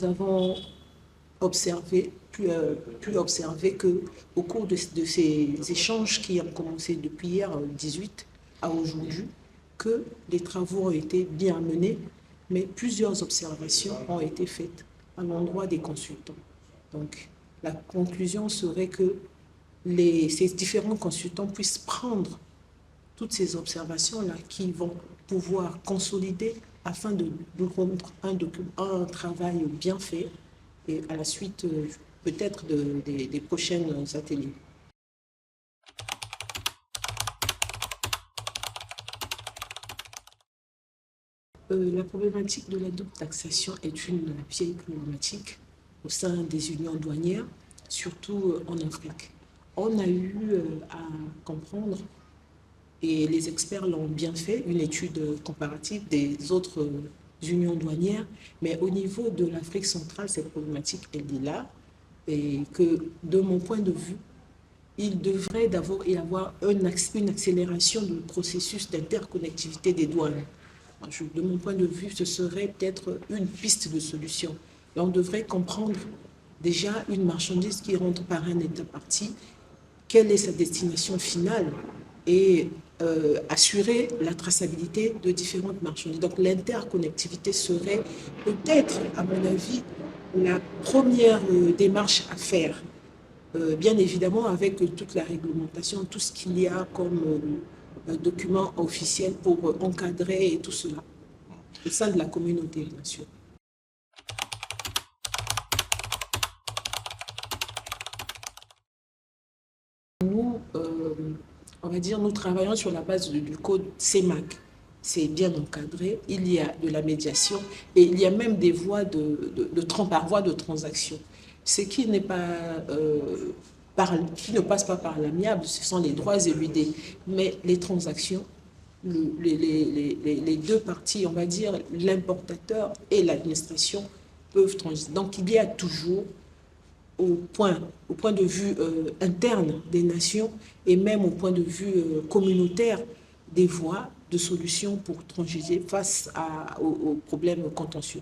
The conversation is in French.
Nous avons pu observer qu'au cours de ces échanges qui ont commencé depuis hier 18 à aujourd'hui, que les travaux ont été bien menés, mais plusieurs observations ont été faites à l'endroit des consultants. Donc, la conclusion serait que ces différents consultants puissent prendre toutes ces observations-là qui vont pouvoir consolider afin de rendre un travail bien fait et à la suite peut-être des prochaines ateliers. La problématique de la double taxation est une vieille problématique au sein des unions douanières, surtout en Afrique. On a eu à comprendre, et les experts l'ont bien fait, une étude comparative des autres unions douanières, mais au niveau de l'Afrique centrale, cette problématique, elle est là, et que de mon point de vue, il devrait d'abord y avoir une accélération du processus d'interconnectivité des douanes. De mon point de vue, ce serait peut-être une piste de solution. Et on devrait comprendre déjà une marchandise qui rentre par un État parti, quelle est sa destination finale et assurer la traçabilité de différentes marchandises. Donc l'interconnectivité serait peut-être, à mon avis, la première démarche à faire. Bien évidemment avec toute la réglementation, tout ce qu'il y a comme document officiel pour encadrer et tout cela, au sein de la communauté, bien sûr. Nous, on va dire, nous travaillons sur la base du code CEMAC. C'est bien encadré, il y a de la médiation et il y a même des voies par voie de transaction. Ce qui n'est pas, qui ne passe pas par l'amiable, ce sont les droits éludés. Mais les transactions, les deux parties, on va dire, l'importateur et l'administration peuvent transiger. Donc il y a toujours, au point de vue interne des nations et même au point de vue communautaire, des voies de solutions pour transiger face aux problèmes contentieux.